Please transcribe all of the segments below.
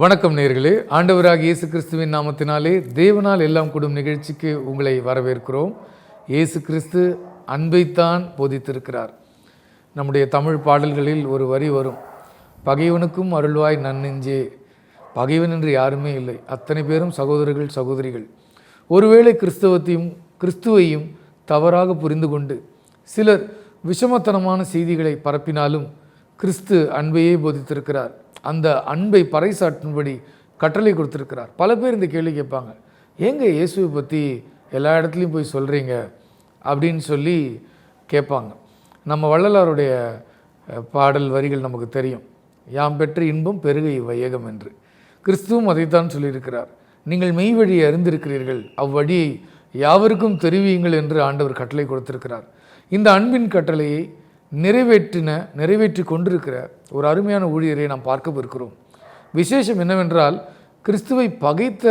வணக்கம் நேயர்களே, ஆண்டவராகிய இயேசு கிறிஸ்துவின் நாமத்தினாலே தேவனால் எல்லாம் கூடும் நிகழ்ச்சிக்கு உங்களை வரவேற்கிறோம். இயேசு கிறிஸ்து அன்பைத்தான் போதித்திருக்கிறார். நம்முடைய தமிழ் பாடல்களில் ஒரு வரி வரும், பகைவனுக்கும் அருள்வாய் நன்னெஞ்சே, பகைவன் என்று யாருமே இல்லை, அத்தனை பேரும் சகோதரர்கள் சகோதரிகள். ஒருவேளை கிறிஸ்துவையும் தவறாக புரிந்து கொண்டு சிலர் விஷமத்தனமான செய்திகளை பரப்பினாலும் கிறிஸ்து அன்பையே போதித்திருக்கிறார். அந்த அன்பை பறைசாற்றும்படி கட்டளை கொடுத்துருக்கிறார். பல பேர் இந்த கேள்வி கேட்பாங்க, ஏங்க இயேசுவை பற்றி எல்லா இடத்துலையும் போய் சொல்கிறீங்க அப்படின்னு சொல்லி கேட்பாங்க. நம்ம வள்ளலாருடைய பாடல் வரிகள் நமக்கு தெரியும், யாம் பெற்ற இன்பம் பெருகை வையகம் என்று. கிறிஸ்துவும் அதைத்தான் சொல்லியிருக்கிறார். நீங்கள் மெய் வழியை அறிந்திருக்கிறீர்கள், அவ்வழியை யாவருக்கும் தெரிவியுங்கள் என்று ஆண்டவர் கட்டளை கொடுத்திருக்கிறார். இந்த அன்பின் கட்டளையை நிறைவேற்றி கொண்டிருக்கிற ஒரு அருமையான ஊழியரை நாம் பார்க்க இருக்கிறோம். விசேஷம் என்னவென்றால், கிறிஸ்துவை பகைத்த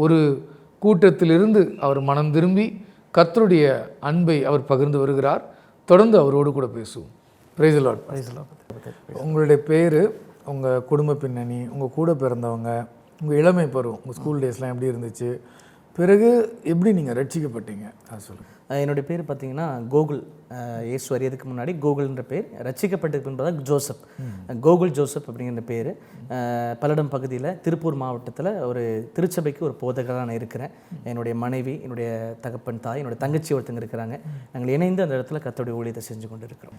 ஒரு கூட்டத்திலிருந்து அவர் மனம் திரும்பி கர்த்தருடைய அன்பை அவர் பகிர்ந்து வருகிறார். தொடர்ந்து அவரோடு கூட பேசுவோம். Praise the Lord. Praise the Lord. உங்களுடைய பேர், உங்கள் குடும்ப பின்னணி, உங்கள் கூட பிறந்தவங்க, உங்கள் இளமை பருவம், உங்கள் ஸ்கூல் டேஸ்லாம் எப்படி இருந்துச்சு, பிறகு எப்படி நீங்கள் ரட்சிக்கப்பட்டீங்க அது சொல்லுங்கள். என்னுடைய பேர் பார்த்தீங்கன்னா கோகுல். இயேசு அறியதுக்கு முன்னாடி கோகுல்ன்ற பேர், ரட்சிக்கப்பட்டதுக்கு முன்பதாக ஜோசப், கோகுல் ஜோசப் அப்படிங்கிற பேர். பல்லடம் பகுதியில் திருப்பூர் மாவட்டத்தில் ஒரு திருச்சபைக்கு ஒரு போதகராக நான் இருக்கிறேன். என்னுடைய மனைவி, என்னுடைய தகப்பன் தாய், என்னுடைய தங்கச்சி ஒருத்தங்க இருக்கிறாங்க. நாங்கள் இணைந்து அந்த இடத்துல கர்த்தருடைய ஊழியத்தை செஞ்சு கொண்டு இருக்கிறோம்.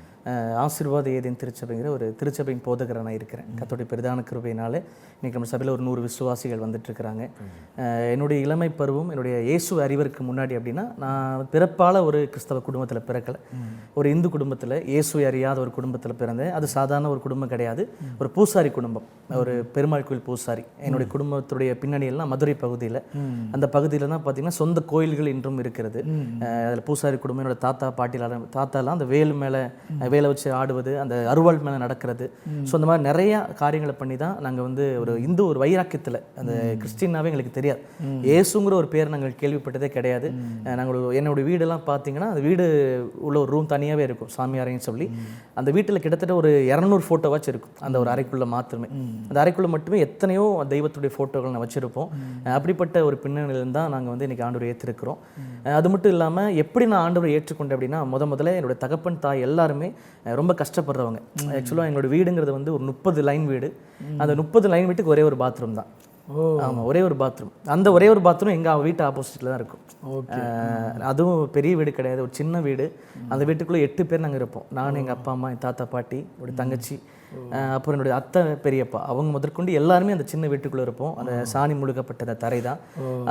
ஆசீர்வாத ஏதேன் திருச்சபைங்கிற ஒரு திருச்சபையின் போதகராக நான் இருக்கிறேன். கர்த்தருடைய பெரிதான கிருபையினால இன்றைக்கி நம்ம சபையில் ஒரு 100 விசுவாசிகள் வந்துட்டு இருக்கிறாங்க. என்னுடைய இளமை பருவம், என்னுடைய இயேசு அறிவருக்கு முன்னாடி அப்படின்னா, நான் பிறப்பால் ஒரு கிறிஸ்தவ குடும்பத்தில் பிறக்கலை. ஒரு இந்து குடும்பத்தில், இயேசுவை அறியாத ஒரு குடும்பத்தில் பிறந்தேன். அது சாதாரண ஒரு குடும்பம் கிடையாது, ஒரு பூசாரி குடும்பம், ஒரு பெருமாள் கோயில் பூசாரி. என்னுடைய குடும்பத்துடைய பின்னணியெல்லாம் மதுரை பகுதியில். அந்த பகுதியில் தான் பார்த்தீங்கன்னா சொந்த கோயில்கள் இன்றும் இருக்கிறது. அதில் பூசாரி குடும்பம், என்னோட தாத்தா தாத்தாலாம் அந்த வேலை வச்சு ஆடுவது, அந்த அருவாள் மேலே நடக்கிறது. ஸோ அந்த மாதிரி நிறையா காரியங்களை பண்ணி தான் நாங்கள் வந்து ஒரு வைராக்கியத்தில், அந்த கிறிஸ்டின்னாவே எங்களுக்கு தெரியாது, இயேசுங்கிற ஒரு பேர் நாங்கள் கேள்விப்பட்டதே கிடையாது. என்னுடைய வீடெல்லாம் பார்த்தீங்கன்னா, அந்த வீடு உள்ள ஒரு ரூம் தனியாகவே இருக்கும், சாமி அறைன்னு சொல்லி. அந்த வீட்டில் கிட்டத்தட்ட ஒரு 200 ஃபோட்டோவாச்சும் இருக்கும், அந்த ஒரு அறைக்குள்ளே மாத்திரமே. அந்த அறைக்குள்ளே மட்டுமே எத்தனையோ தெய்வத்துடைய ஃபோட்டோகள் நான் வச்சுருப்போம். அப்படிப்பட்ட ஒரு பின்னணியிலிருந்து தான் நாங்கள் வந்து இன்றைக்கி ஆண்டவரை ஏற்றிருக்கிறோம். அது மட்டும் இல்லாமல், எப்படி நான் ஆண்டவரை ஏற்றுக்கொண்டேன் அப்படின்னா, முதல்ல என்னுடைய தகப்பன் தாய் எல்லாருமே ரொம்ப கஷ்டப்படுறவங்க. ஆக்சுவலாக எங்களோட வீடுங்கிறது வந்து ஒரு 30 லைன் வீடு. அந்த 30 லைன் வீட்டுக்கு ஒரே ஒரு பாத்ரூம் தான். ஆமாம், ஒரே ஒரு பாத்ரூம். அந்த ஒரே ஒரு பாத்ரூம் எங்கள் வீட்டு ஆப்போசிட்டில் தான் இருக்கும். அதுவும் பெரிய வீடு கிடையாது, ஒரு சின்ன வீடு. அந்த வீட்டுக்குள்ளே 8 பேர் நாங்கள் இருப்போம். நான், எங்கள் அப்பா அம்மா, என் தாத்தா பாட்டி, என்னுடைய தங்கச்சி, அப்புறம் என்னுடைய அத்தை பெரியப்பா, அவங்க முதற்கொண்டு எல்லாருமே அந்த சின்ன வீட்டுக்குள்ளே இருப்போம். அந்த சாணி முழுக்கப்பட்ட தரை தான்.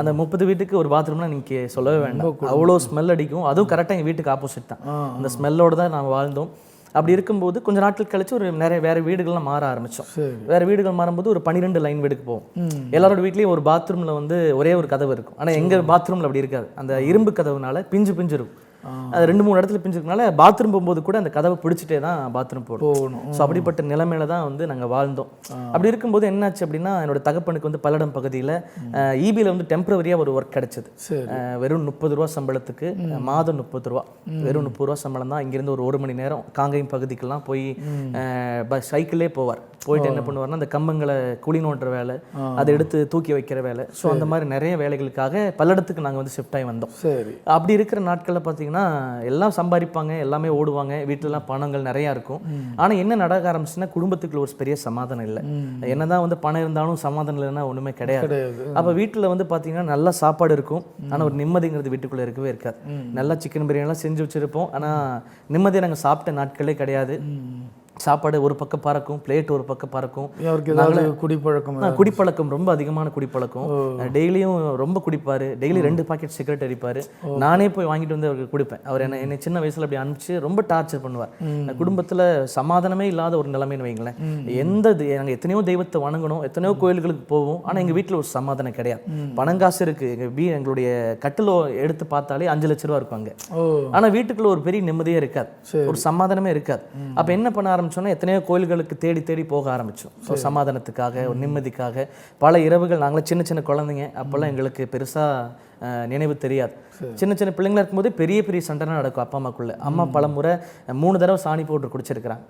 அந்த 30 வீட்டுக்கு ஒரு பாத்ரூம்லாம் நீங்கள் சொல்லவே வேண்டாம், அவ்வளோ ஸ்மெல் அடிக்கும். அதுவும் கரெக்டாக எங்கள் வீட்டுக்கு ஆப்போசிட் தான். அந்த ஸ்மெல்லோடு தான் நாங்கள் வாழ்ந்தோம். அப்படி இருக்கும்போது கொஞ்ச நாட்கள் கழிச்சு வேறு வீடுகள்லாம் மாற ஆரம்பித்தோம். வேறு வீடுகள் மாறும்போது ஒரு 12 லைன் வீடுக்கு போவோம். எல்லாரோட வீட்லேயும் ஒரு பாத்ரூமில் வந்து ஒரே ஒரு கதவு இருக்கும். ஆனால் எங்கள் பாத்ரூமில் அப்படி இருக்காது. அந்த இரும்பு கதவுனால பிஞ்சு இருக்கும். அது 2-3 இடத்துல பிஞ்சிருக்கனால பாத்ரூம் போகும்போது கூட அந்த கதவை பிடிச்சிட்டே தான் பாத்ரூம் போகணும். ஸோ அப்படிப்பட்ட நிலைமையில தான் வந்து நாங்கள் வாழ்ந்தோம். அப்படி இருக்கும்போது என்னாச்சு அப்படின்னா, என்னோட தகப்பனுக்கு வந்து பல்லடம் பகுதியில் ஈபியில் வந்து டெம்பரவரியாக ஒரு ஒர்க் கிடைச்சது. வெறும் 30 ரூபா சம்பளத்துக்கு, மாதம் 30 ரூபா, வெறும் 30 ரூபா சம்பளம் தான். இங்கேருந்து ஒரு 1 மணி நேரம் காங்கேயம் பகுதிக்கெல்லாம் போய் சைக்கிளே போவார். போயிட்டு என்ன பண்ணுவார்னா, அந்த கம்பங்களை குழி நோண்டுற வேலை, அதை எடுத்து தூக்கி வைக்கிற வேலை. ஸோ அந்த மாதிரி நிறைய வேலைகளுக்காக பல்லடத்துக்கு நாங்கள் வந்து ஷிஃப்ட் ஆகி வந்தோம். அப்படி இருக்கிற நாட்களில் பார்த்தீங்கன்னா, என்னன்னா எல்லாம் சம்பாதிப்பாங்க, எல்லாமே ஓடுவாங்க, வீட்டிலலாம் பணங்கள் நிறையா இருக்கும். ஆனால் என்ன நடக்க ஆரம்பிச்சுன்னா குடும்பத்துக்குள்ள ஒரு பெரிய சமாதானம் இல்லை. என்னதான் வந்து பணம் இருந்தாலும் சமாதானம் இல்லைன்னா ஒன்றுமே கிடையாது. அப்போ வீட்டில் வந்து பார்த்தீங்கன்னா நல்லா சாப்பாடு இருக்கும், ஆனால் ஒரு நிம்மதிங்கிறது வீட்டுக்குள்ளே இருக்கவே இருக்காது. நல்லா சிக்கன் பிரியாணிலாம் செஞ்சு வச்சுருப்போம், ஆனால் நிம்மதியாக நாங்கள் சாப்பிட்ட நாட்களே கிடையாது. சாப்பாடு ஒரு பக்கம் பறக்கும், பிளேட் ஒரு பக்கம் பறக்கும். குடிப்பழக்கம் ரொம்ப அதிகமான குடிப்பழக்கம். டெய்லியும் ரொம்ப குடிப்பார். டெய்லி 2 பாக்கெட் சிகரெட் அடிப்பார். நானே போய் வாங்கிட்டு வந்து அவருக்கு குடிப்பேன். அவர் என்னை சின்ன வயசில் அப்படி அனுப்பிச்சு ரொம்ப டார்ச்சர் பண்ணுவார். குடும்பத்தில் சமாதானமே இல்லாத ஒரு நிலைமைன்னு வைங்களேன். நாங்கள் எத்தனையோ தெய்வத்தை வணங்கணும், எத்தனையோ கோயில்களுக்கு போவோம், ஆனால் எங்கள் வீட்டில் ஒரு சமாதானம் கிடையாது. பணம் காசு இருக்கு, எங்களுடைய கட்டிலோ எடுத்து பார்த்தாலே 5 லட்ச ரூபா இருப்பாங்க, ஆனால் வீட்டுக்குள்ள ஒரு பெரிய நிம்மதியே இருக்காது, ஒரு சமாதானமே இருக்காது. அப்போ என்ன பண்ண ஆரம்பிச்சோன்னா எத்தனையோ கோயில்களுக்கு தேடி தேடி போக ஆரம்பித்தோம். ஸோ சமாதானத்துக்காக, ஒரு நிம்மதிக்காக. பல இரவுகள் நாங்களே சின்ன சின்ன குழந்தைங்க, அப்போல்லாம் எங்களுக்கு பெருசாக நினைவு தெரியாது. சின்ன சின்ன பிள்ளைங்களா இருக்கும்போது பெரிய பெரிய சண்டைலாம் நடக்கும் அப்பா அம்மாக்குள்ள. அம்மா பல முறை 3 தடவை சாணி பவுடர் குடிச்சிருக்கிறாங்க.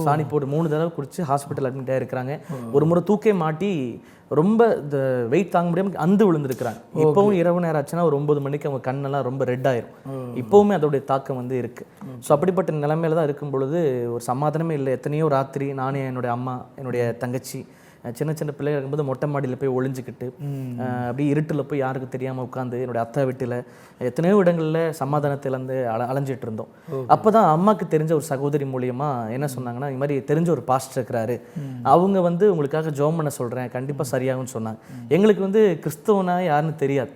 சாணி பவுடர் 3 தடவை குடிச்சு ஹாஸ்பிட்டல் அட்மிட் ஆகிருக்கிறாங்க. ஒரு முறை தூக்கே மாட்டி ரொம்ப இந்த வெயிட் தாங்க முடியாமல் அந்து விழுந்துருக்கிறாங்க. இப்போவும் இரவு நேரம் ஆச்சுன்னா ஒரு 9 மணிக்கு அவங்க கண்ணெல்லாம் ரொம்ப ரெட் ஆயிரும். இப்போவுமே அதோடைய தாக்கம் வந்து இருக்கு. ஸோ அப்படிப்பட்ட நிலைமையில தான் இருக்கும் பொழுது ஒரு சமாதானமே இல்லை. எத்தனையோ ராத்திரி நானே, என்னுடைய அம்மா, என்னுடைய தங்கச்சி, சின்ன சின்ன பிள்ளைகள் இருக்கும்போது மொட்டை மாடியில் போய் ஒளிஞ்சிக்கிட்டு அப்படி இருட்டில் போய் யாருக்கும் தெரியாமல் உட்காந்து என்னுடைய அத்தை வீட்டில் எத்தனையோ இடங்களில் சமாதானத்தில் வந்து அலைஞ்சிட்டு இருந்தோம். அப்போ தான் அம்மாவுக்கு தெரிஞ்ச ஒரு சகோதரி மூலியமாக என்ன சொன்னாங்கன்னா, இது மாதிரி தெரிஞ்ச ஒரு பாஸ்டர் இருக்கிறாரு, அவங்க வந்து உங்களுக்காக ஜெபம் பண்ண சொல்கிறேன், கண்டிப்பாக சரியாகும்னு சொன்னாங்க. எங்களுக்கு வந்து கிறிஸ்தவனா யாருன்னு தெரியாது.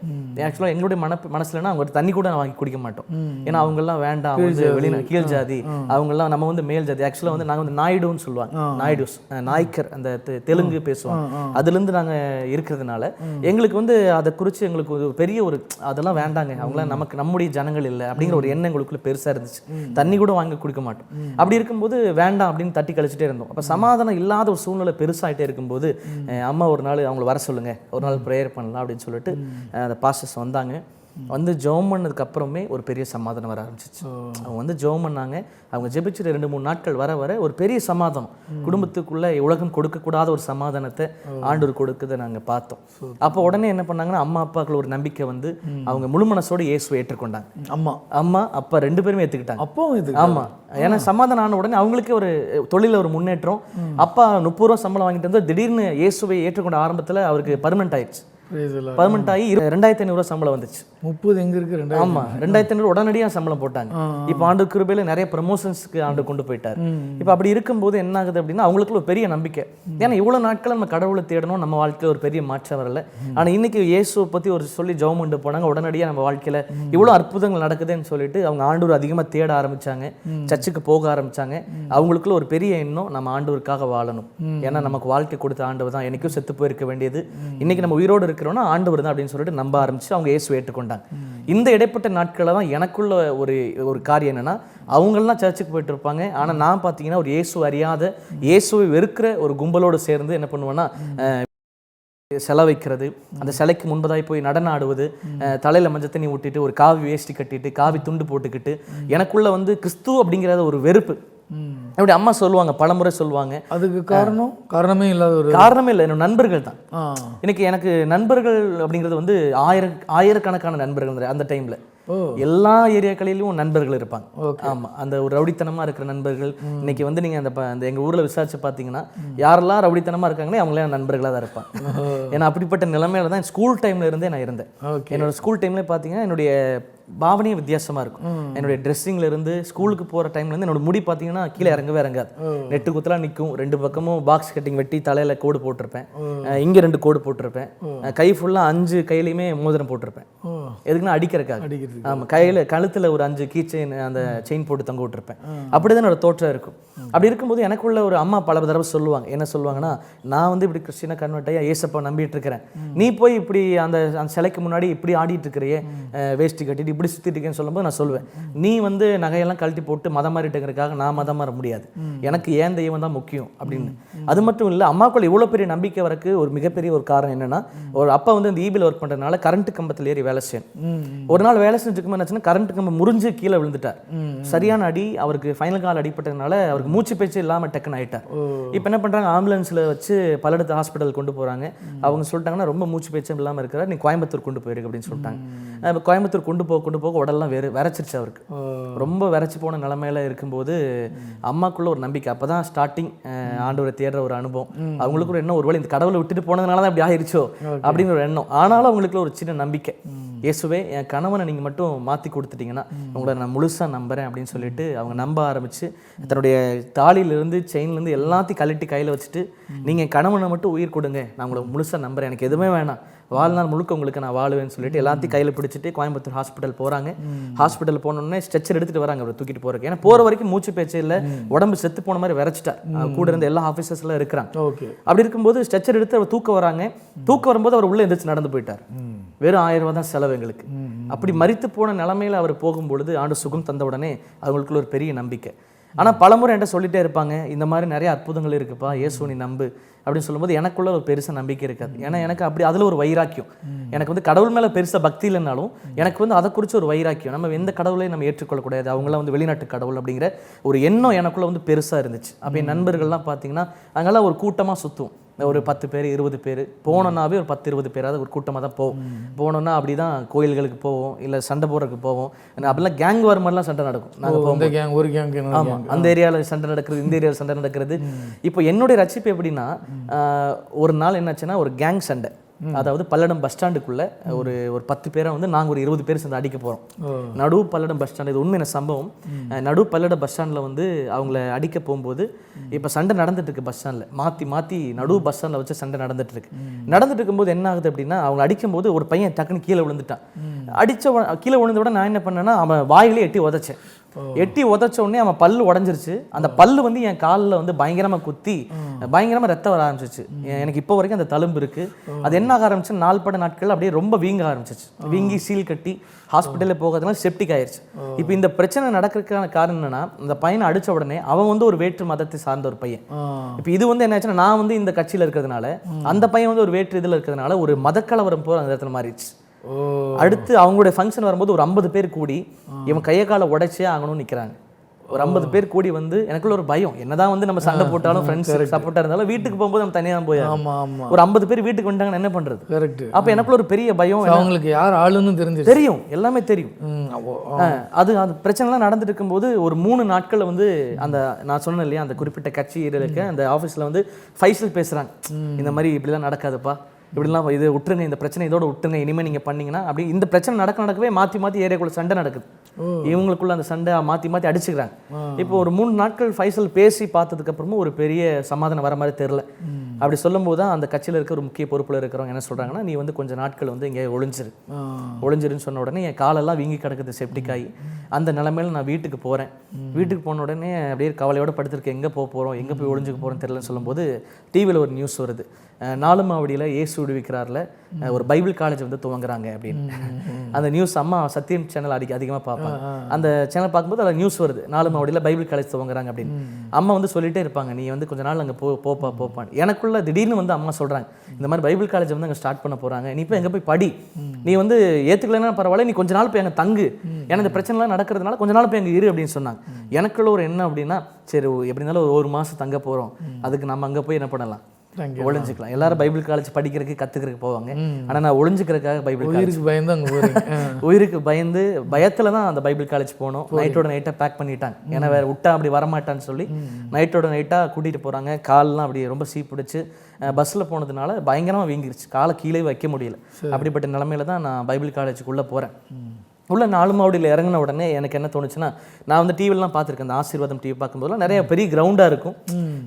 ஆக்சுவலாக எங்களுடைய மனசுலன்னா அவங்க தண்ணி கூட வாங்கி குடிக்க மாட்டோம். ஏன்னா அவங்கெல்லாம் வேண்டாம், வந்து கீழ் ஜாதி, அவங்கெல்லாம் நம்ம வந்து மேல் ஜாதி. ஆக்சுவலாக வந்து நாங்கள் வந்து நாயுடுன்னு சொல்லுவாங்க, நாயுடுஸ், நாய்க்கர், அந்த தெலுங்கு பேசுவாங்க. அதுல இருந்து நாங்க இருக்கிறதுனால எங்களுக்கு வந்து அதை குறித்து எங்களுக்கு ஒரு பெரிய ஒரு அதெல்லாம் வேண்டாங்க, அவங்களாம் நமக்கு நம்முடைய ஜனங்கள் இல்லை அப்படிங்கிற ஒரு எண்ணம் எங்களுக்குள்ள பெருசா இருந்துச்சு. தண்ணி கூட வாங்கி குடிக்க மாட்டோம். அப்படி இருக்கும்போது வேண்டாம் அப்படின்னு தட்டி கழிச்சுட்டே இருந்தோம். அப்போ சமாதானம் இல்லாத ஒரு சூழ்நிலை பெருசாகிட்டே இருக்கும்போது அம்மா ஒரு நாள் அவங்களை வர சொல்லுங்க, ஒரு நாள் ப்ரேயர் பண்ணலாம் அப்படின்னு சொல்லிட்டு அந்த பாஸ்டர்ஸ் வந்தாங்க. வந்து ஜெபம் பண்ணதுக்கு அப்புறமே ஒரு பெரிய சமாதானம் வர ஆரம்பிச்சிச்சு. அவங்க வந்து ஜெபம் பண்ணாங்க. அவங்க ஜெபிச்சுட்டு 2-3 நாட்கள் வர வர ஒரு பெரிய சமாதானம், குடும்பத்துக்குள்ள உலகம் கொடுக்கக்கூடாத ஒரு சமாதானத்தை ஆண்டவர் கொடுக்குதை நாங்கள் பார்த்தோம். அப்போ உடனே என்ன பண்ணாங்கன்னா, அம்மா அப்பாக்கள் ஒரு நம்பிக்கை வந்து அவங்க முழு மனசோடு இயேசுவை ஏற்றுக்கொண்டாங்க. அம்மா அப்பா 2 பேருமே ஏற்றுக்கிட்டாங்க. அப்போ ஆமா, ஏன்னா சமாதானம் ஆன உடனே அவங்களுக்கே ஒரு தொழில ஒரு முன்னேற்றம். அப்பா 30 ரூபா சம்பளம் வாங்கிட்டு வந்து திடீர்னு இயேசுவை ஏற்றுக்கொண்ட ஆரம்பத்தில் அவருக்கு பர்மனெண்ட் ஆயிடுச்சு. பர்மனெண்ட் ஆகி 2500 ரூபா சம்பளம் வந்துச்சு. 30 எங்க இருக்கு? ஆமா, 2500 உடனடியாக சம்பளம் போட்டாங்க. இப்போ ஆண்டு கிருபையில நிறைய ப்ரமோஷன்ஸ்க்கு ஆண்டு கொண்டு போயிட்டார். இப்போ அப்படி இருக்கும்போது என்ன ஆகுது அப்படின்னா, அவங்களுக்கு ஒரு பெரிய நம்பிக்கை. ஏன்னா இவ்வளவு நாட்கள் நம்ம கடவுளை தேடணும், நம்ம வாழ்க்கையில ஒரு பெரிய மாற்றம் வரல. ஆனா இன்னைக்கு இயேசுவை பத்தி ஒரு சொல்லி ஜெபம் பண்ணிட்டு போனாங்க, உடனடியாக நம்ம வாழ்க்கையில இவ்வளவு அற்புதங்கள் நடக்குதுன்னு சொல்லிட்டு அவங்க ஆண்டவர் அதிகமா தேட ஆரம்பிச்சாங்க, சர்ச்சுக்கு போக ஆரம்பிச்சாங்க. அவங்களுக்குள்ள ஒரு பெரிய எண்ணம், நம்ம ஆண்டவருக்காக வாழணும். ஏன்னா நமக்கு வாழ்க்கை கொடுத்த ஆண்டவர் தான், என்னைக்கும் செத்து போயிருக்க வேண்டியது, இன்னைக்கு நம்ம உயிரோடு இருக்கிறோம்னா ஆண்டவர் தான் அப்படின்னு சொல்லிட்டு நம்ப ஆரம்பிச்சு அவங்க இயேசுவை ஏற்றுக்கொண்டாங்க. இந்த இடைப்பட்ட நாட்களில் தான் எனக்குள்ள ஒரு காரியம் என்னன்னா, அவங்கெல்லாம் சர்ச்சுக்கு போயிட்டு இருப்பாங்க, ஆனால் நான் பார்த்தீங்கன்னா ஒரு இயேசு அறியாத, இயேசுவை வெறுக்கிற ஒரு கும்பலோடு சேர்ந்து என்ன பண்ணுவேன்னா, சிலை வைக்கிறது, அந்த சிலைக்கு முன்பதாய் போய் நடனம் ஆடுவது, தலையில மஞ்சள் தண்ணி ஊட்டிட்டு ஒரு காவி வேஷ்டி கட்டிட்டு காவி துண்டு போட்டுக்கிட்டு, எனக்குள்ள வந்து கிறிஸ்து அப்படிங்கிறத ஒரு வெறுப்பு. என்னுடைய அம்மா சொல்லுவாங்க, பலமுறை சொல்லுவாங்க. அதுக்கு காரணமே இல்லை, என்னோட நண்பர்கள் தான். இன்னைக்கு எனக்கு நண்பர்கள் அப்படிங்கிறது வந்து ஆயிரக்கணக்கான நண்பர்கள் அந்த டைம்ல. எல்லா ஏரியாக்களிலும் நண்பர்கள் இருப்பாங்க. ஆமா, அந்த ஒரு ரவுடித்தனமா இருக்கிற நண்பர்கள். இன்னைக்கு வந்து நீங்க அந்த எங்க ஊர்ல விசாரிச்சு பாத்தீங்கன்னா, யாரெல்லாம் ரவுடித்தனமா இருக்காங்களே அவங்களே நண்பர்களா தான் இருப்பாங்க. ஏன்னா அப்படிப்பட்ட நிலைமையில தான் ஸ்கூல் டைம்ல இருந்தே நான் இருந்தேன். என்னோட ஸ்கூல் டைம்ல பாத்தீங்கன்னா என்னுடைய பாவனையே வித்தியாசமா இருக்கும். என்னுடைய ட்ரெஸ்ஸிங்ல இருந்து ஸ்கூலுக்கு போற டைம்ல இருந்து என்னோட முடி பாத்தீங்கன்னா கீழே இறங்கவே இறங்காது, நெட்டு குத்தலா நிற்கும். 2 பக்கமும் பாக்ஸ் கட்டிங் வெட்டி தலையில கோடு போட்டிருப்பேன், இங்க 2 கோடு போட்டிருப்பேன், கை ஃபுல்லா 5 கையிலையுமே மோதிரம் போட்டிருப்பேன். எதுக்குன்னா அடிக்கிறதுக்காக. ஆமா, கையில கழுத்துல ஒரு 5 கீ செயின், அந்த செயின் போட்டு தொங்க விட்டுருப்பேன். அப்படிதான் என்னோட தோற்றம் இருக்கும். அப்படி இருக்கும்போது எனக்குள்ள ஒரு அம்மா பல தடவை சொல்லுவாங்க, என்ன சொல்லுவாங்கன்னா, நான் வந்து இப்படி கிறிஸ்டினா கன்வெர்ட் ஆகி ஏசப்பா நம்பிட்டு இருக்கிறேன், நீ போய் இப்படி அந்த சிலைக்கு முன்னாடி இப்படி ஆடிட்டு இருக்கிறியே, வேஷ்டி கட்டிட்டு இப்படி சுத்திட்டு இருக்கேன்னு சொல்லும்போது நான் சொல்லுவேன், நீ வந்து நகையெல்லாம் கழட்டி போட்டு மதம் மாறிட்டுங்கிறதுக்காக நான் மதம் மாற முடியாது, எனக்கு ஏன் தெய்வம் தான் முக்கியம் அப்படின்னு. அது மட்டும் இல்லை, அம்மாக்குள்ள இவ்வளோ பெரிய நம்பிக்கை வரக்கு ஒரு மிகப்பெரிய ஒரு காரணம் என்னன்னா, ஒரு அப்பா வந்து இந்த ஈபியில் ஒர்க் பண்ணுறதுனால கரண்ட் கம்பத்தில் ஏறி வேலை செய்யணும். ஒரு நாள் வேலை செஞ்சுக்கும் என்னாச்சுன்னா, கரண்ட் கம்பம் முறிஞ்சு கீழே விழுந்துட்டார். சரியான அடி, அவருக்கு ஃபைனல் கால் அடிப்பட்டதுனால அவருக்கு மூச்சு பேச்சு இல்லாமல் டக்குன்னு ஆயிட்டார். இப்போ என்ன பண்ணுறாங்க, ஆம்புலன்ஸில் வச்சு பல்லடத்து ஹாஸ்பிட்டல் கொண்டு போகிறாங்க. அவங்க சொல்லிட்டாங்கன்னா, ரொம்ப மூச்சு பேச்சும் இல்லாமல் இருக்கிறார், நீ கோயம்புத்தூர் கொண்டு போயிருக்கு அப்படின்னு சொல்லிட்டாங்க. கோயம்புத்தூர் கொண்டு போக கொண்டு போக உடல்லாம் விரைச்சிருச்சு அவருக்கு. ரொம்ப விரைச்சி போன நிலைமையில இருக்கும்போது அம்மாக்குள்ள ஒரு நம்பிக்கை, அப்பதான் ஸ்டார்டிங் ஆண்டவரை தேடுற ஒரு அனுபவம். அவங்களுக்கு ஒரு எண்ணம், ஒருவேளை இந்த கடவுளை விட்டுட்டு போனதுனால தான் இப்படி ஆயிருச்சோ அப்படிங்கிற ஒரு எண்ணம். ஆனாலும் அவங்களுக்குள்ள ஒரு சின்ன நம்பிக்கை, இயேசுவே என் கணவனை நீங்கள் மட்டும் மாற்றி கொடுத்துட்டீங்கன்னா உங்களை நான் முழுசாக நம்புகிறேன் அப்படின்னு சொல்லிட்டு அவங்க நம்ப ஆரம்பித்து தன்னுடைய தாலியிலேருந்து செயின்லேருந்து எல்லாத்தையும் கழட்டி கையில் வச்சுட்டு நீங்கள் என் கணவனை மட்டும் உயிர் கொடுங்க, நான் உங்களை முழுசாக நம்புகிறேன், எனக்கு எதுவுமே வேணாம், வாழ்நாள் முழுக்க உங்களுக்கு நான் வாழுவேன்னு சொல்லிட்டு எல்லாத்தையும் கையில் பிடிச்சிட்டு கோயம்புத்தூர் ஹாஸ்பிட்டல் போகிறாங்க. ஹாஸ்பிட்டல் போனோடனே ஸ்ட்ரெச்சர் எடுத்துகிட்டு வராங்க அவரை தூக்கிட்டு போகிறக்கு. ஏன்னா போகிற வரைக்கும் மூச்சு பேச்சு இல்லை, உடம்பு செத்து போன மாதிரி விரைச்சிட்டார். கூட இருந்த எல்லா ஆஃபீஸர்ஸ்லாம் இருக்கிறாங்க. அப்படி இருக்கும்போது ஸ்ட்ரெச்சர் எடுத்து அவர் தூக்க வராங்க. தூக்க வரும்போது அவர் உள்ளே எந்திரிச்சு நடந்து போயிட்டார். வெறும் 1000 ரூபா தான் செலவு எங்களுக்கு. அப்படி மரித்து போன நிலைமையில அவர் போகும்பொழுது ஆண்டு சுகம் தந்த உடனே அவங்களுக்குள்ள ஒரு பெரிய நம்பிக்கை. ஆனால் பலமுறை என்கிட்ட சொல்லிட்டே இருப்பாங்க, இந்த மாதிரி நிறைய அற்புதங்கள் இருக்குப்பா, இயேசு நீ நம்பு அப்படின்னு சொல்லும்போது எனக்குள்ள ஒரு பெருசாக நம்பிக்கை இருக்காது. ஏன்னா எனக்கு அப்படி அதில் ஒரு வைராக்கியம், எனக்கு வந்து கடவுள் மேலே பெருசாக பக்தி இல்லைனாலும் எனக்கு வந்து அதை குறித்து ஒரு வைராக்கியம், நம்ம எந்த கடவுளையும் நம்ம ஏற்றுக்கொள்ளக்கூடாது, அவங்களாம் வந்து வெளிநாட்டு கடவுள் அப்படிங்கிற ஒரு எண்ணம் எனக்குள்ள வந்து பெருசாக இருந்துச்சு. அப்போ என் நண்பர்கள்லாம் பார்த்தீங்கன்னா அங்கெல்லாம் ஒரு கூட்டமாக சுற்றுவோம், ஒரு 10 பேர் 20 பேர் போனோன்னாவே ஒரு 10-20 பேராவது ஒரு கூட்டமாக தான் போவோம். போனோன்னா அப்படி தான் கோயில்களுக்கு போவோம், இல்லை சண்டை போடுறதுக்கு போவோம். அப்படிலாம் கேங் வர மாதிரிலாம் சண்டை நடக்கும். நாங்கள் ஒரு கேங், ஆமாம், அந்த ஏரியாவில் சண்டை நடக்கிறது, இந்த ஏரியாவில் சண்டை நடக்கிறது. இப்போ என்னுடைய ரட்சிப்பு எப்படின்னா, ஒரு நாள் என்னாச்சுன்னா ஒரு கேங் சண்டை, அதாவது பல்லடம் பஸ் ஸ்டாண்டுக்குள்ள ஒரு 10 பேரை வந்து நாங்கள் ஒரு 20 பேர் சேர்ந்து அடிக்க போகிறோம். நடு பல்லடம் பஸ் ஸ்டாண்டு, இது உண்மையான சம்பவம். நடு பல்லடம் பஸ் ஸ்டாண்டில் வந்து அவங்கள அடிக்க போகும்போது இப்போ சண்டை நடந்துட்டு இருக்கு பஸ் ஸ்டாண்டில், மாற்றி நடு பஸ் ஸ்டாண்டில் வச்சு சண்டை நடந்துட்டு இருக்கும்போது என்ன ஆகுது அப்படின்னா, அவங்க அடிக்கும்போது ஒரு பையன் டக்குன்னு கீழே விழுந்துட்டான். கீழே விழுந்த விட நான் என்ன பண்ணேன்னா அவன் வாயிலே எட்டி உதைச்சேன். எட்டி உதைச்ச உடனே அவன் பல்லு உடஞ்சிருச்சு. அந்த பல்லு வந்து என் காலில் வந்து பயங்கரமாக குத்தி பயங்கரமாக ரத்தம் வர ஆரம்பிச்சிச்சு. எனக்கு இப்போ வரைக்கும் அந்த தழும்பு இருக்கு. அது என்ன ஆக ஆரம்பிச்சு, நாள்பட நாட்கள் அப்படியே ரொம்ப வீங்க ஆரம்பிச்சிச்சு. வீங்கி சீல் கட்டி ஹாஸ்பிட்டலில் போகிறதுனால செப்டிக் ஆயிடுச்சு. இப்போ இந்த பிரச்சனை நடக்கிறதுக்கான காரணம் என்னன்னா, இந்த பையனை அடிச்ச உடனே அவன் வந்து ஒரு வேற்று மதத்தை சார்ந்த ஒரு பையன். இப்போ இது வந்து என்ன ஆச்சுன்னா, நான் வந்து இந்த கட்சியில் இருக்கிறதுனால அந்த பையன் வந்து ஒரு வேற்று இதில் இருக்கிறதுனால ஒரு மதக்கலவரம் போகிற அந்த இடத்துல மாறிடுச்சு. அடுத்து அவங்களுடைய ஃபங்க்ஷன் வரும்போது ஒரு 50 பேர் கூடி இவன் கையை காலை உடைச்சே ஆகணும்னு நிற்கிறாங்க. ஒரு 50 பேர் கூடி வந்து எனக்குள்ள ஒரு பயம், என்னதான் வந்து நம்ம சண்டை போட்டாலும் ஃப்ரெண்ட்ஸ் சப்போர்ட்டா இருந்தாலும் வீட்டுக்கு போகும்போது நம்ம தனியாக போய் ஒரு 50 பேர் வீட்டுக்கு வந்துட்டாங்கன்னு என்ன பண்றது? கரெக்ட். அப்போ எனக்குள்ள ஒரு பெரிய பயம், அவங்களுக்கு யார் ஆளுன்னு தெரியும், எல்லாமே தெரியும். அது அந்த பிரச்சனைலாம் நடந்துட்டு இருக்கும்போது ஒரு 3 நாட்களில் வந்து அந்த நான் சொன்னேன் இல்லையா, அந்த குறிப்பிட்ட கட்சி இருக்க அந்த ஆஃபீஸில் வந்து ஃபைசல் பேசுகிறாங்க, இந்த மாதிரி இப்படிலாம் நடக்காதுப்பா, இப்படிலாம் இது விட்டுருங்க, இந்த பிரச்சனை இதோட விட்டுருங்க, இனிமேல் நீங்கள் பண்ணீங்கன்னா அப்படி. இந்த பிரச்சனை நடக்கவே மாற்றி ஏரியாக்குள்ள சண்டை நடக்குது. இவங்களுக்குள்ள அந்த சண்டை மாற்றி அடிச்சுக்கிறாங்க. இப்போ ஒரு 3 நாட்கள் ஃபைசல் பேசி பார்த்ததுக்கு அப்புறமும் ஒரு பெரிய சமாதானம் வர மாதிரி தெரில. அப்படி சொல்லும்போது தான் அந்த கட்சியில் இருக்க ஒரு முக்கிய பொறுப்பில் இருக்கிறவங்க என்ன சொல்கிறாங்கன்னா, நீ வந்து கொஞ்சம் நாட்கள் வந்து இங்கே ஒளிஞ்சிருன்னு சொன்ன உடனே என் காலெல்லாம் வீங்கி கிடக்குது செப்டிக்காகி. அந்த நிலைமையில நான் வீட்டுக்கு போகிறேன். வீட்டுக்கு போன உடனே அப்படியே கவலையோடு படுத்திருக்கேன், எங்கே போகிறோம், எங்கே போய் ஒளிஞ்சுக்க போகிறோன்னு தெரியலன்னு சொல்லும்போது டிவியில் ஒரு நியூஸ் வருது, நாலுமாவடியில் இயேசு விடுவிக்கிறார்ல ஒரு பைபிள் காலேஜ் வந்து துவங்குறாங்க அப்படின்னு. அந்த நியூஸ் அம்மா சத்தியம் சேனல் அதிகமாக பார்ப்பாங்க. அந்த சேனல் பார்க்கும்போது அதில் நியூஸ் வருது, நாலுமாவடியில் பைபிள் காலேஜ் துவங்குறாங்க அப்படின்னு. அம்மா வந்து சொல்லிட்டே இருப்பாங்க, நீ வந்து கொஞ்ச நாள் அங்கே போப்பான்னு. எனக்குள்ள திடீர்னு வந்து அம்மா சொல்கிறாங்க, இந்த மாதிரி பைபிள் காலேஜ் வந்து அங்கே ஸ்டார்ட் பண்ண போகிறாங்க, நீ இப்போ எங்கே போய் படி, நீ வந்து ஏற்றுக்கலன்னா பரவாயில்ல, நீ கொஞ்ச நாள் போய் அங்கே தங்கு, ஏன்னா இந்த பிரச்சனைலாம் நடக்கிறதுனால கொஞ்ச நாள் போய் அங்கே இரு அப்படின்னு சொன்னாங்க. எனக்குள்ள ஒரு என்ன அப்படின்னா, சரி எப்படி இருந்தாலும் ஒரு மாதம் தங்க போகிறோம், அதுக்கு நம்ம அங்கே போய் என்ன பண்ணலாம், ஒளிஞ்சுக்கலாம். எல்லாரும் பைபிள் காலேஜ் படிக்கிறதுக்கு கத்துக்கிறதுக்கு போவாங்க. ஆனா நான் ஒளிஞ்சுக்கிறதுக்காக பைபிள் உயிருக்கு பயந்து அங்கே உயிருக்கு பயந்து பயத்துல தான் அந்த பைபிள் காலேஜ் போனோம். நைட்டோட நைட்டா பேக் பண்ணிட்டாங்க, ஏன்னா வேற விட்டா அப்படி வரமாட்டான்னு சொல்லி நைட்டோட நைட்டா கூட்டிட்டு போறாங்க. கால்லாம் அப்படி ரொம்ப சீப்பிடிச்சு பஸ்ல போனதுனால பயங்கரமா வீங்கிருச்சு, காலை கீழே வைக்க முடியல. அப்படிப்பட்ட நிலைமையில தான் நான் பைபிள் காலேஜுக்குள்ள போறேன். உள்ள நாலுமாவடியில் இறங்கின உடனே எனக்கு என்ன தோணுச்சுன்னா, நான் வந்து டிவிலாம் பார்த்துருக்கேன், அந்த ஆசீர்வாதம் டிவி பார்க்கும்போதுலாம் நிறைய பெரிய கிரவுண்டாக இருக்கும்.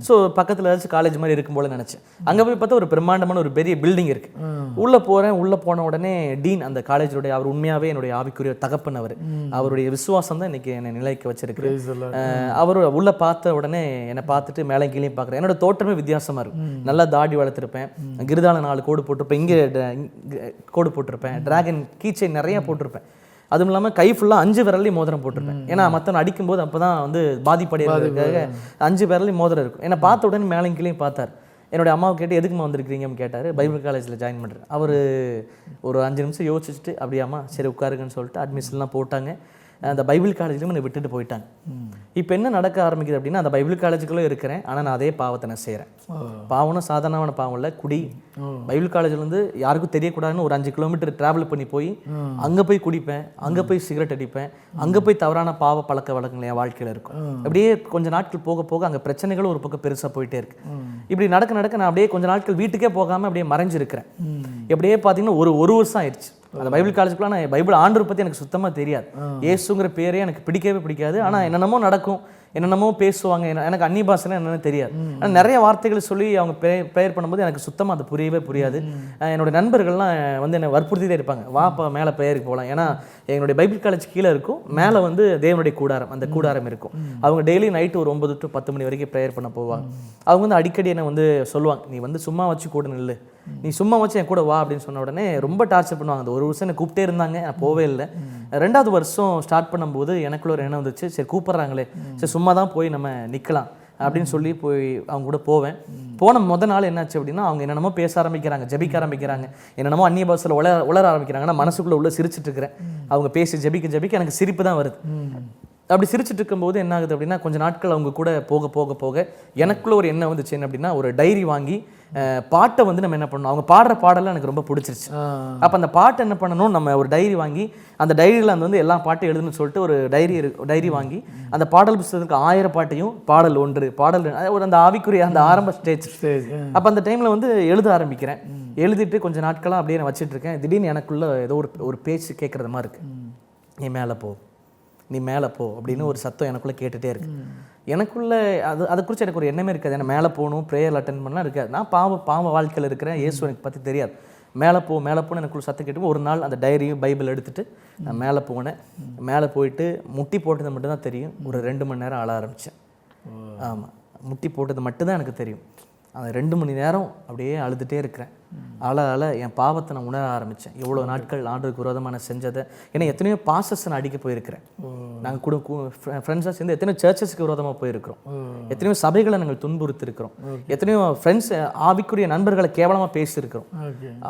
ஸோ பக்கத்தில் ஏதாச்சும் காலேஜ் மாதிரி இருக்கும் போல நினச்சேன். அங்கே போய் பார்த்தா ஒரு பிரம்மாண்டமான ஒரு பெரிய பில்டிங் இருக்குது. உள்ளே போகிறேன். உள்ளே போன உடனே டீன் அந்த காலேஜோடைய, அவர் உண்மையாகவே என்னுடைய ஆவிக்குரிய தகப்பன். அவருடைய விசுவாசம் தான் இன்னைக்கு என்னை நிலைக்க வச்சிருக்கு. அவர் உள்ளே பார்த்த உடனே என்னை பார்த்துட்டு மேலே கீழே பார்க்குறேன். என்னோட தோற்றமே வித்தியாசமாக இருக்கும். நல்லா தாடி வளர்த்துருப்பேன், கிருதால 4 கோடு போட்டிருப்பேன், இங்கே கோடு போட்டிருப்பேன், டிராகன் கீச்சை நிறையா போட்டிருப்பேன். அதுவும் இல்லாமல் கை ஃபுல்லாக 5 விரலையும் மோதிரம் போட்டிருப்பேன். ஏன்னா மற்றவன் அடிக்கும்போது அப்போ தான் வந்து பாதிப்படைகிறதுக்காக 5 விரலையும் மோதிரம் இருக்கும். என்னை பார்த்த உடனே மேலேயும் கீழே பார்த்தார். என்னுடைய அம்மாவை கேட்டு எதுக்குமா வந்திருக்கிறீங்கன்னு கேட்டார். பைபிள் காலேஜில் ஜாயின் பண்ணுறேன். அவர் ஒரு 5 நிமிஷம் யோசிச்சுட்டு அப்படியாம்மா சரி உட்காருங்கன்னு சொல்லிட்டு அட்மிஷன்லாம் போட்டாங்க. அந்த பைபிள் காலேஜ்லையும் என்னை விட்டுட்டு போயிட்டாங்க. இப்போ என்ன நடக்க ஆரம்பிக்குது அப்படின்னா, அந்த பைபிள் காலேஜுக்குள்ளே இருக்கிறேன், ஆனால் நான் அதே பாவத்தை நான் செய்கிறேன். பாவம்னா சாதாரணமான பாவம் இல்லை, குடி. பைபிள் காலேஜ்லேருந்து யாருக்கும் தெரியக்கூடாதுன்னு ஒரு 5 கிலோமீட்டர் ட்ராவல் பண்ணி போய் அங்கே போய் குடிப்பேன், அங்கே போய் சிகரெட் அடிப்பேன், அங்கே போய் தவறான பாவ பழக்க வழக்கங்கள் என் வாழ்க்கையில் இருக்கும். அப்படியே கொஞ்சம் நாட்கள் போக போக அங்கே பிரச்சனைகளும் ஒரு பக்கம் பெருசாக போயிட்டே இருக்கு. இப்படி நடக்க நடக்க நான் அப்படியே கொஞ்சம் நாட்கள் வீட்டுக்கே போகாமல் அப்படியே மறைஞ்சிருக்கிறேன். எப்படியே பார்த்தீங்கன்னா ஒரு வருஷம் ஆயிடுச்சு. அந்த பைபிள் காலேஜுக்குலாம் நான் பைபிள் ஆண்டவர் பற்றி எனக்கு சுத்தமாக தெரியாது. இயேசுங்கிற பேரே எனக்கு பிடிக்கவே பிடிக்காது. ஆனால் என்னென்னமோ நடக்கும், என்னென்னமோ பேசுவாங்க, எனக்கு அந்நிய பாஷைனா என்னன்னு தெரியாது. ஆனால் நிறைய வார்த்தைகள் சொல்லி அவங்க ப்ரேயர் பண்ணும்போது எனக்கு சுத்தமாக அது புரியவே புரியாது. என்னோட நண்பர்கள்லாம் வந்து என்னை வற்புறுத்திட்டே இருப்பாங்க, வாப்பா மேலே ப்ரேயருக்கு போகலாம். ஏன்னா எங்களுடைய பைபிள் காலேஜ் கீழே இருக்கும், மேலே வந்து தேவனுடைய கூடாரம், அந்த கூடாரம் இருக்கும். அவங்க டெய்லி நைட்டு ஒரு 9 to 10 மணி வரைக்கும் ப்ரேயர் பண்ண போவாங்க. அவங்க வந்து அடிக்கடி என்னை வந்து சொல்லுவாங்க, நீ வந்து சும்மா வச்சு கூட நில்லு, நீ சும்மா வச்சு என் கூட வா அப்படின்னு சொன்ன உடனே ரொம்ப டார்ச்சர் பண்ணுவாங்க. அந்த ஒரு வருஷம் என்னை கூப்பிட்டே இருந்தாங்க, நான் போவே இல்லை. 2வது வருஷம் ஸ்டார்ட் பண்ணும்போது எனக்குள்ள ஒரு எண்ணம் வந்துச்சு, சரி கூப்பிட்றாங்களே, சரி சும்மா தான் போய் நம்ம நிற்கலாம் அப்படின்னு சொல்லி போய் அவங்க கூட போவேன். போன முத நாள் என்னாச்சு அப்படின்னா, அவங்க என்னென்னமோ பேச ஆரம்பிக்கிறாங்க, ஜெபிக்க ஆரம்பிக்கிறாங்க, என்னென்னமோ அந்நிய பாஷையில் உளர ஆரம்பிக்கிறாங்க. நான் மனசுக்குள்ளே உள்ள சிரிச்சிட்டு இருக்கிறேன். அவங்க பேசி ஜெபிக்க எனக்கு சிரிப்பு தான் வருது. அப்படி சிரிச்சிட்டு இருக்கும்போது என்ன ஆகுது அப்படின்னா, கொஞ்சம் நாட்கள் அவங்க கூட போக போக போக எனக்குள்ள ஒரு எண்ணம் வந்துச்சு. என்ன அப்படின்னா, ஒரு டைரி வாங்கி பாட்டை வந்து நம்ம என்ன பண்ணணும், அவங்க பாடுற பாடலாம் எனக்கு ரொம்ப பிடிச்சிருச்சு. அப்போ அந்த பாட்டை என்ன பண்ணணும், நம்ம ஒரு டைரி வாங்கி அந்த டைரியில் அந்த வந்து எல்லா பாட்டும் எழுதுன்னு சொல்லிட்டு ஒரு டைரி வாங்கி அந்த பாடல் புத்தகத்துக்கு 1000 பாட்டையும் பாடல் 1 பாடல் ஒரு அந்த ஆவிக்குரிய அந்த ஆரம்ப ஸ்டேஜ். அப்போ அந்த டைமில் வந்து எழுத ஆரம்பிக்கிறேன். எழுதிட்டு கொஞ்சம் நாட்களாக அப்படியே நான் வச்சுட்டு இருக்கேன். திடீர்னு எனக்குள்ள ஏதோ ஒரு பேச்சு கேட்குறது மாதிரி இருக்கு, நீ மேலே போ, நீ மேலே போ அப்படின்னு ஒரு சத்தம் எனக்குள்ளே கேட்டுகிட்டே இருக்கு. எனக்குள்ளே அதை குறித்து எனக்கு ஒரு எண்ணமே இருக்காது. ஏன்னா மேலே போகணும், ப்ரேயர் அட்டென்ட் பண்ணலாம் இருக்காது. நான் பாவ வாழ்க்கையில் இருக்கிறேன், இயேசு எனக்கு பற்றி தெரியாது. மேலே போன்னு எனக்குள்ள சத்தம் கேட்டு ஒரு நாள் அந்த டைரியும் பைபிள் எடுத்துகிட்டு நான் மேலே போனேன். மேலே போயிட்டு முட்டி போட்டது மட்டும்தான் தெரியும். ஒரு 2 மணி நேரம் அழ ஆரம்பித்தேன். ஆமாம், முட்டி போட்டது மட்டும்தான் எனக்கு தெரியும். அந்த 2 மணி நேரம் அப்படியே அழுதுகிட்டே இருக்கிறேன். அழ என் பாவத்தை நான் உணர ஆரம்பித்தேன். எவ்வளோ நாட்கள் ஆண்டவருக்கு விரோதமான செஞ்சதை. ஏன்னா எத்தனையோ பாஸ்டர்ஸ் நான் அடிக்க போயிருக்கிறேன். நாங்கள் கூட ஃப்ரெண்ட்ஸாக சேர்ந்து எத்தனையோ சர்ச்சஸ்க்கு விரோதமாக போயிருக்கிறோம். எத்தனையோ சபைகளை நாங்கள் துன்புறுத்திருக்கிறோம். எத்தனையோ ஃப்ரெண்ட்ஸ் ஆவிக்குரிய நண்பர்களை கேவலமாக பேசியிருக்கிறோம்.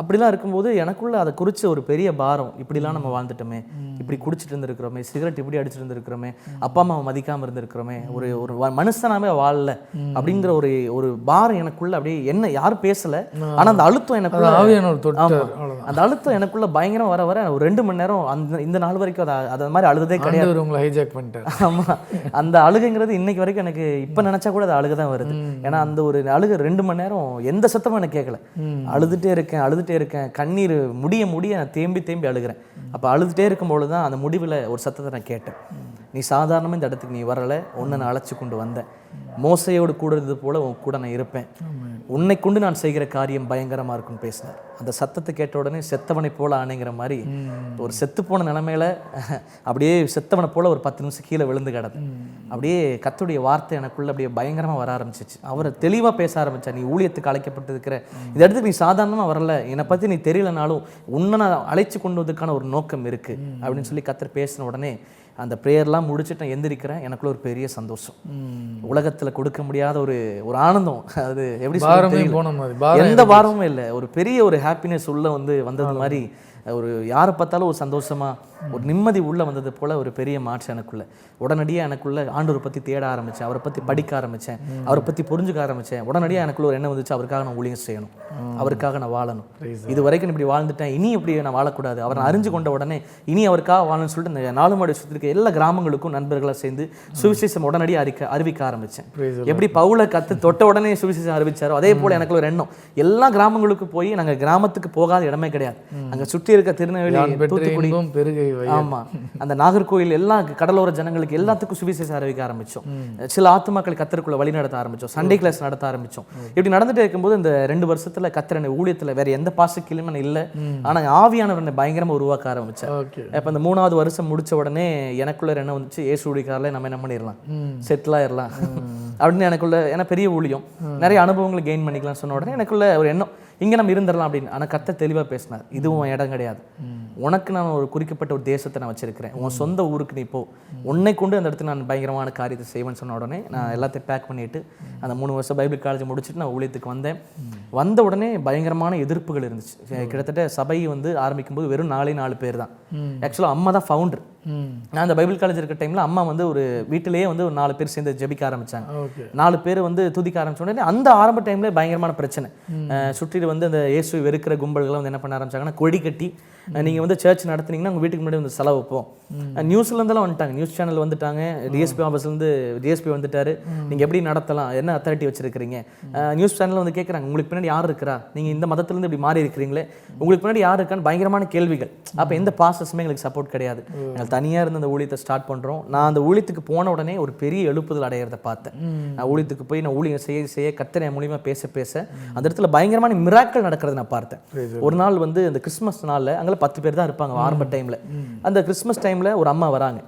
அப்படிலாம் இருக்கும்போது எனக்குள்ள அதை குறித்து ஒரு பெரிய பாரம், இப்படிலாம் நம்ம வாழ்ந்துட்டோமே, இப்படி குடிச்சிட்டு இருந்திருக்கிறோமே, சிகரெட் இப்படி அடிச்சுட்டு இருந்திருக்கிறோமே, அப்பா அம்மாவை மதிக்காமல் இருந்திருக்கிறோமே, ஒரு மனுஷனாவே வாழல அப்படிங்கிற ஒரு பாரம் எனக்குள்ள அப்படியே என்ன யாரும் பேசலை. ஆனால் அந்த அழுத்தம் எனக்குள்ள அந்த அழுத்தம் எனக்குள்ள பயங்கரம் வர ஒரு 2 மணி நேரம் இந்த நாள் வரைக்கும் அது மாதிரி அழுததே கிடையாது. உங்களை ஹைஜாக் பண்ணிட்டேன். ஆமா, அந்த அழுகைங்கிறது இன்னைக்கு வரைக்கும் எனக்கு இப்ப நினைச்சா கூட அது அழுகை தான் வருது. ஏன்னா அந்த ஒரு அழுகை 2 மணி நேரம் எந்த சத்தமும் எனக்கு கேட்கல. அழுதுட்டே இருக்கேன். கண்ணீர் முடிய நான் தேம்பி அழுகிறேன். அப்ப அழுதுட்டே இருக்கும்போது தான் அந்த முடிவில் ஒரு சத்தத்தை நான் கேட்டேன். நீ சாதாரணமாக இந்த இடத்துக்கு நீ வரலை, உன்னை நான் அழைச்சி கொண்டு வந்தேன். மோசையோடு கூட இருந்தது போல உன் கூட நான் இருப்பேன். உன்னை கொண்டு நான் செய்கிற காரியம் பயங்கரமா இருக்குன்னு பேசினார். அந்த சத்தத்தை கேட்ட உடனே செத்தவனை போல ஆணைங்கிற மாதிரி ஒரு செத்து போன நிலைமையில அப்படியே செத்தவனை போல ஒரு 10 நிமிஷம் கீழே விழுந்து கிடது. அப்படியே கர்த்தருடைய வார்த்தை எனக்குள்ள அப்படியே பயங்கரமா வர ஆரம்பிச்சிச்சு. அவரை தெளிவா பேச ஆரம்பிச்சா, நீ ஊழியத்துக்கு அழைக்கப்பட்டிருக்கிற இந்த இடத்துக்கு நீ சாதாரணமா வரல, என்னை பத்தி நீ தெரியலனாலும் உன்னை நான் அழைச்சி கொண்டு வந்ததுக்கான ஒரு நோக்கம் இருக்கு அப்படின்னு சொல்லி கர்த்தர் பேசின உடனே அந்த ப்ரேயர்லாம் முடிச்சுட்டு நான் எந்திரிக்கிறேன். எனக்குள்ள ஒரு பெரிய சந்தோஷம், உலகத்துல கொடுக்க முடியாத ஒரு ஆனந்தம். அது எப்படி எந்த பாரமும் இல்லை, ஒரு பெரிய ஒரு ஹாப்பினஸ் உள்ள வந்தது மாதிரி, ஒரு யாரை பார்த்தாலும் ஒரு சந்தோஷமா ஒரு நிம்மதி உள்ள வந்தது போல ஒரு பெரிய மாற்றம் எனக்குள்ள. உடனடியாக எனக்குள்ள ஆண்டவரை பற்றி தேட ஆரம்பித்தேன், அவரை பற்றி படிக்க ஆரம்பித்தேன், அவரை பற்றி புரிஞ்சுக்க ஆரம்பித்தேன். உடனடியாக எனக்குள்ள ஒரு எண்ணம் வந்துச்சு, அவருக்காக நான் ஊழியம் செய்யணும், அவருக்காக நான் வாழணும். இது வரைக்கும் இப்படி வாழ்ந்துட்டேன், இனி இப்படி நான் வாழக்கூடாது. அவரை அறிஞ்சு கொண்ட உடனே இனி அவருக்காக வாழணும்னு சொல்லிட்டு இந்த 4 மாடி சுற்றிருக்க எல்லா கிராமங்களுக்கும் நண்பர்களாக சேர்ந்து சுவிசேஷம் உடனடியாக அறிவிக்க ஆரம்பித்தேன். எப்படி பவுலை தொட்ட உடனே சுவிசேஷம் அறிவிச்சாரோ அதே போல் எனக்கு ஒரு எண்ணம். எல்லா கிராமங்களுக்கும் போய் நாங்கள் கிராமத்துக்கு போகாத இடமே கிடையாது. அங்கே சுற்றி இருக்க திருநெல்வேலி, தூத்துக்குடி, ஆமா, அந்த நாகர்கோவில் எல்லா கடலோர ஜனங்களுக்கு எல்லாத்துக்கும் சுவிசேஷம் அறிவிக்க ஆரம்பிச்சோம். சில ஆத்துமாக்களை கர்த்தருக்குள்ள வழி நடத்த ஆரம்பிச்சோம். சண்டே கிளாஸ் நடத்த ஆரம்பிச்சோம். இப்படி நடந்துட்டு இருக்கும்போது இந்த 2 வருஷத்துல கர்த்தர் ஊழியத்துல வேற எந்த பாசக்கிலுமே இல்லை, ஆனா ஆவியானவர் பயங்கரமா உருவாக்க ஆரம்பிச்சேன். இப்ப இந்த 3வது வருஷம் முடிச்ச உடனே எனக்குள்ள என்ன வந்துச்சு, ஏசு ஊழியக்காரல நம்ம என்ன பண்ணிடலாம், செட்டில் ஆயிடலாம் அப்படின்னு எனக்குள்ள. ஏன்னா பெரிய ஊழியம், நிறைய அனுபவங்களை கெயின் பண்ணிக்கலாம் சொன்ன உடனே எனக்குள்ள ஒரு எண்ணம், இங்கே நம்ம இருந்துடலாம் அப்படின்னு. ஆனால் கர்த்தர் தெளிவாக பேசினார், இதுவும் இடம் கிடையாது, உனக்கு நான் ஒரு குறிக்கப்பட்ட ஒரு தேசத்தை நான் வச்சிருக்கிறேன், உன் சொந்த ஊருக்கு நீ போ, உன்னை கொண்டு அந்த இடத்துல நான் பயங்கரமான காரியத்தை செய்வேன்னு சொன்ன உடனே நான் எல்லாத்தையும் பேக் பண்ணிட்டு அந்த 3 வருஷம் பைபிள் காலேஜ் முடிச்சுட்டு நான் ஊழியத்துக்கு வந்தேன். வந்த உடனே பயங்கரமான எதிர்ப்புகள் இருந்துச்சு. கிட்டத்தட்ட சபை வந்து ஆரம்பிக்கும்போது வெறும் 4 பேர் தான். ஆக்சுவலாக அம்மா தான் ஃபவுண்டர். நான் அந்த பைபிள் காலேஜ் இருக்க டைமில் அம்மா வந்து ஒரு வீட்டிலேயே வந்து ஒரு 4 பேர் சேர்ந்து ஜெபிக்க ஆரம்பித்தாங்க. 4 பேர் வந்து துதிக்க ஆரம்பிச்ச உடனே அந்த ஆரம்ப டைமில் பயங்கரமான பிரச்சனை. சுற்றிட்டு வந்து அந்த இயேசு வெறுக்கிற கும்பல்களை வந்து என்ன பண்ண ஆரம்பிச்சாங்கன்னா, கொடி கட்டி நீங்கள் வந்து சர்ச் நடத்துனீங்கன்னா உங்கள் வீட்டுக்கு முன்னாடி வந்து செலவு வைப்போம். நியூஸ்லேருந்தெல்லாம் வந்துட்டாங்க, நியூஸ் சேனல் வந்துட்டாங்க, டிஎஸ்பி ஆஃபீஸ்லேருந்து டிஎஸ்பி வந்துட்டாரு, நீங்கள் எப்படி நடத்தலாம், என்ன அத்தாரிட்டி வச்சிருக்கிறீங்க. நியூஸ் சேனலில் வந்து கேட்குறாங்க, உங்களுக்கு பின்னாடி யார் இருக்கிறா, நீங்கள் இந்த மதத்துலேருந்து இப்படி மாறி இருக்கிறீங்களே, உங்களுக்கு பின்னாடி யார் இருக்கான்னு பயங்கரமான கேள்விகள். அப்போ எந்த பாஸ்டர்ஸுமே எங்களுக்கு சப்போர்ட் கிடையாது. நாங்கள் தனியாக இருந்து அந்த ஊழியத்தை ஸ்டார்ட் பண்ணுறோம். நான் அந்த ஊழியத்துக்கு போன உடனே ஒரு பெரிய எழுப்புதல் அடையிறத பார்த்தேன். நான் ஊழியத்துக்கு போய் நான் ஊழியம் செய்ய கர்த்தர் என் மூலியமாக பேச அந்த இடத்துல பயங்கரமான மிராக்கள் நடக்கிறத நான் பார்த்தேன். ஒரு நாள் வந்து அந்த கிறிஸ்மஸ் நாளில் அங்கே 10 பேர் தான் இருப்பாங்க ஆரம்ப டைமில். அந்த கிறிஸ்மஸ் டைமில் ஒரு அம்மா வராங்க.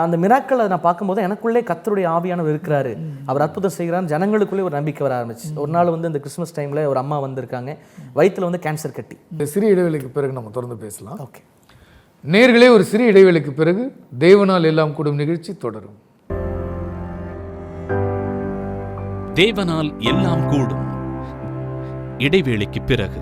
அந்த மிராக்கள் நான் பார்க்கும்போது எனக்குள்ளே கர்த்தருடைய ஆவியானவர் இருக்கிறாரு, அவர் அற்புதம் செய்கிறார், ஜனங்களுக்குள்ளே ஒரு நம்பிக்கை வர ஆரம்பிச்சு. ஒரு நாள் வந்து அந்த கிறிஸ்மஸ் டைமில் ஒரு அம்மா வந்திருக்காங்க, வயிற்றில் வந்து கேன்சர் கட்டி. இந்த சிறிய இடைவெளிக்கு பிறகு நம்ம தொடர்ந்து பேசலாம். ஓகே நேயர்களே, ஒரு சிறிய இடைவெளிக்கு பிறகு தேவனால் எல்லாம் கூடும் நிகழ்ச்சி தொடரும். தேவனால் எல்லாம் கூடும் இடைவேளைக்கு பிறகு